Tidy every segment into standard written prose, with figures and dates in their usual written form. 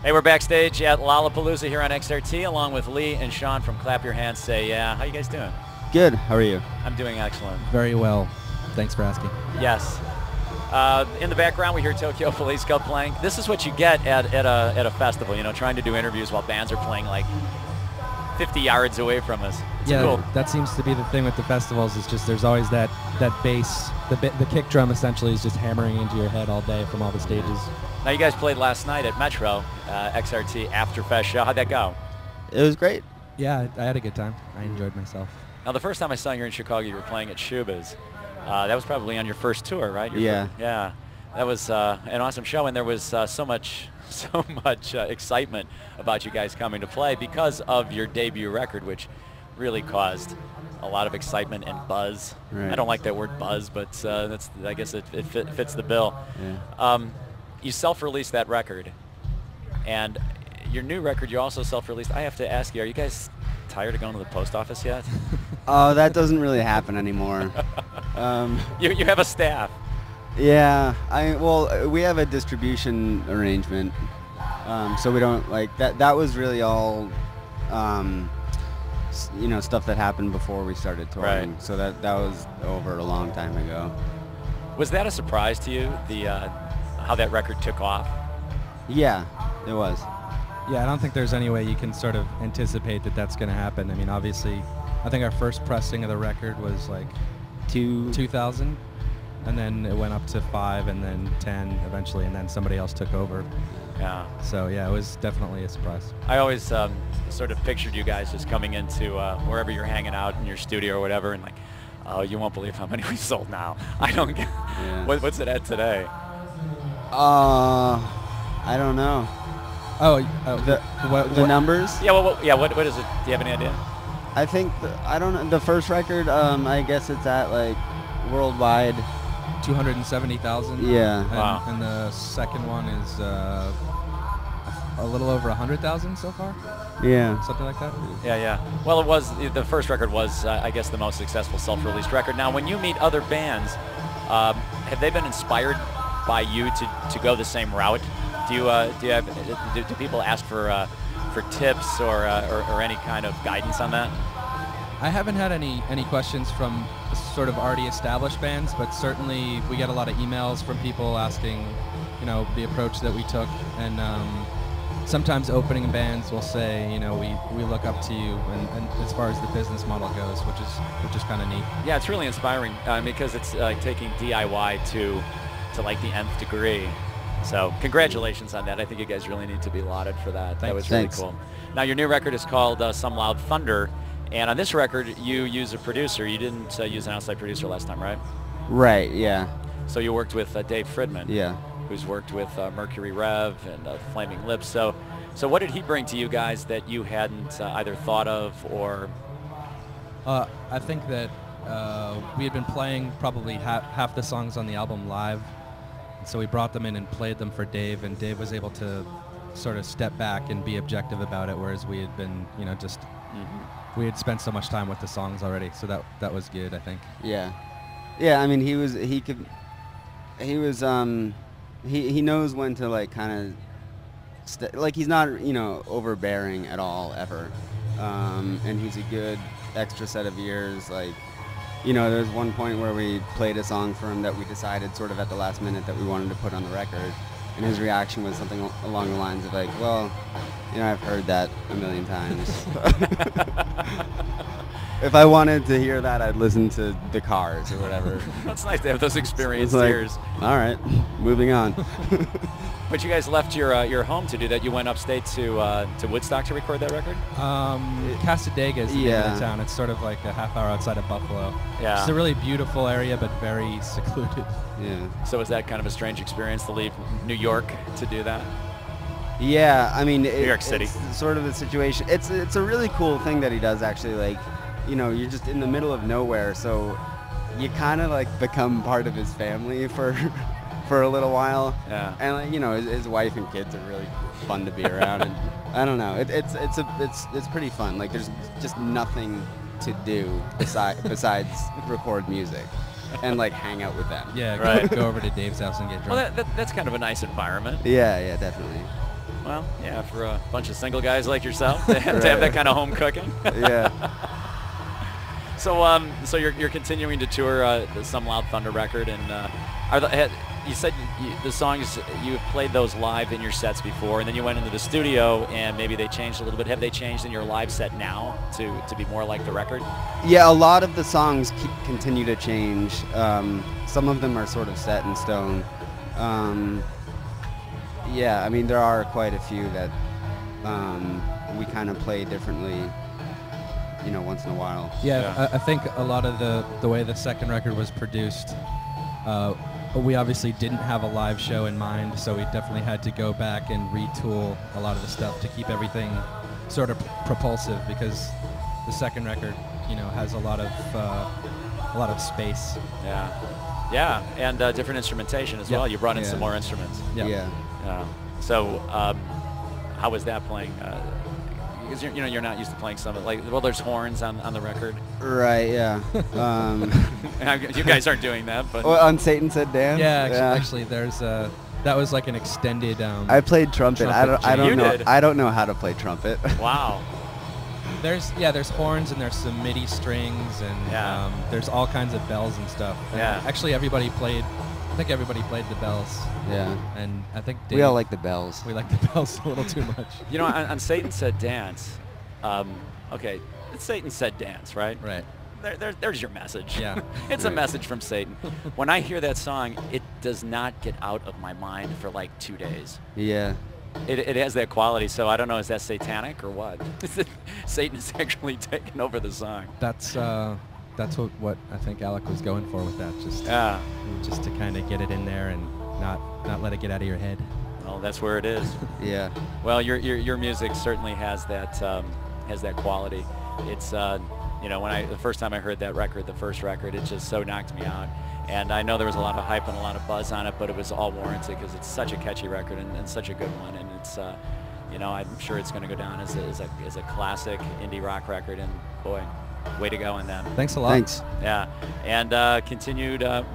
Hey, we're backstage at Lollapalooza here on XRT, along with Lee and Sean from Clap Your Hands, Say Yeah. How you guys doing? Good. How are you? I'm doing excellent. Very well. Thanks for asking. Yes. In the background, we hear Tokyo Police Club playing. This is what you get at a festival, you know, trying to do interviews while bands are playing like 50 yards away from us. It's cool. That seems to be the thing with the festivals. Is just there's always that bass, the kick drum essentially is just hammering into your head all day from all the stages. Now, you guys played last night at Metro, XRT Afterfest show. How'd that go? It was great. Yeah, I had a good time. I enjoyed myself. Now, the first time I saw you in Chicago, you were playing at Schuba's. That was probably on your first tour, right? Yeah. Yeah. That was an awesome show, and there was so much excitement about you guys coming to play because of your debut record, which really caused a lot of excitement and buzz. Right. I don't like that word buzz, but I guess it fits the bill. Yeah. You self-released that record, and your new record you also self-released. I have to ask you, are you guys tired of going to the post office yet? Oh, that doesn't really happen anymore. You have a staff. Yeah. Well, we have a distribution arrangement, so we don't like that. That was really all, stuff that happened before we started touring. Right. So that was over a long time ago. Was that a surprise to you, how that record took off? Yeah, it was. Yeah, I don't think there's any way you can sort of anticipate that that's going to happen. I mean, obviously, I think our first pressing of the record was like 2000, and then it went up to 5, and then 10 eventually, and then somebody else took over. Yeah. So yeah, it was definitely a surprise. I always sort of pictured you guys just coming into wherever you're hanging out in your studio or whatever, and like, oh, you won't believe how many we sold now. I don't get. Yeah. What's it at today? I don't know. The numbers? Yeah. What is it? Do you have any idea? I think I don't know. The first record, I guess it's at like worldwide 270,000. Yeah. And, Wow. And the second one is a little over 100,000 so far. Yeah. Something like that. Yeah. Well, the first record was, I guess, the most successful self-released record. Now, when you meet other bands, have they been inspired by you to go the same route? Do people ask for tips or any kind of guidance on that? I haven't had any questions from sort of already established bands, but certainly we get a lot of emails from people asking, the approach that we took, and sometimes opening bands will say, we look up to you, and as far as the business model goes, which is kind of neat. Yeah, it's really inspiring because it's taking DIY to like the nth degree. So congratulations on that. I think you guys really need to be lauded for that. That was really cool. Now, your new record is called Some Loud Thunder, and on this record you use a producer. You didn't use an outside producer last time, right? Right. Yeah. So you worked with Dave Fridman. Yeah. Who's worked with Mercury Rev and Flaming Lips. So what did he bring to you guys that you hadn't either thought of or? I think that we had been playing probably half the songs on the album live. So we brought them in and played them for Dave, and Dave was able to sort of step back and be objective about it, whereas we had been, we had spent so much time with the songs already. So that was good, I think. Yeah. Yeah, I mean, he knows when to like kind of like he's not overbearing at all ever, and he's a good extra set of ears. Like, there's one point where we played a song for him that we decided sort of at the last minute that we wanted to put on the record, and his reaction was something along the lines of like, well, I've heard that a million times. If I wanted to hear that, I'd listen to The Cars or whatever. That's nice to have those experienced like, ears. All right, moving on. But you guys left your home to do that. You went upstate to Woodstock to record that record? Casadega is the name of the town. It's sort of like a half hour outside of Buffalo. Yeah. It's a really beautiful area, but very secluded. Yeah. So was that kind of a strange experience to leave New York to do that? Yeah, I mean, New York City. It's sort of a situation. It's a really cool thing that he does, actually. Like, you're just in the middle of nowhere, so you kind of like become part of his family for a little while. Yeah. And like, his wife and kids are really fun to be around, and I don't know. It's pretty fun. Like, there's just nothing to do besides record music and like hang out with them. Yeah, right. Go over to Dave's house and get drunk. Well, that's kind of a nice environment. Yeah, definitely. Well, yeah, for a bunch of single guys like yourself to have that kind of home cooking. Yeah. So you're continuing to tour the Some Loud Thunder record, and you said the songs you played those live in your sets before, and then you went into the studio and maybe they changed a little bit. Have they changed in your live set now to be more like the record? Yeah, a lot of the songs continue to change. Some of them are sort of set in stone. Yeah, I mean there are quite a few that we kind of play differently, you know, once in a while. Yeah. I think a lot of the way the second record was produced, we obviously didn't have a live show in mind, so we definitely had to go back and retool a lot of the stuff to keep everything sort of propulsive, because the second record, you know, has a lot of space. Yeah, and different instrumentation as well. You brought in some more instruments. Yeah. So how was that playing? Because you're not used to playing some there's horns on the record. Right. Yeah. You guys aren't doing that, but well, on Satan Said Dance. Yeah. Actually, there's that was like an extended. I played trumpet. I don't know. Did. I don't know how to play trumpet. Wow. There's horns and there's some MIDI strings and there's all kinds of bells and stuff. And actually, I think everybody played the bells. Yeah. And I think Dave, we all like the bells. We like the bells a little too much. You know, on Satan Said Dance, okay, it's Satan Said Dance, right? Right. There's your message. Yeah. It's a message from Satan. When I hear that song, it does not get out of my mind for like 2 days. Yeah. It has that quality, so I don't know, is that satanic or what? Satan is actually taking over the song. That's what I think Alec was going for with that, just to kind of get it in there and not let it get out of your head. Well, that's where it is. Yeah. Well, your music certainly has that quality. It's when the first time I heard that record, the first record, it just so knocked me out. And I know there was a lot of hype and a lot of buzz on it, but it was all warranted because it's such a catchy record and such a good one. And it's, I'm sure it's going to go down as a classic indie rock record. And boy, way to go on that. Thanks a lot. Thanks. Yeah, and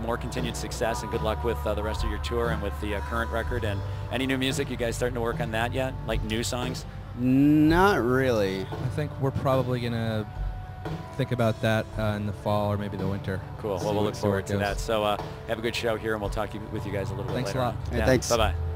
more continued success and good luck with the rest of your tour and with the current record. And any new music? You guys starting to work on that yet? Like new songs? Not really. I think we're probably gonna think about that in the fall or maybe the winter. Cool. Well, we'll look forward to that. So have a good show here, and we'll talk with you guys a little bit later. Thanks a lot. Hey, thanks. Bye-bye.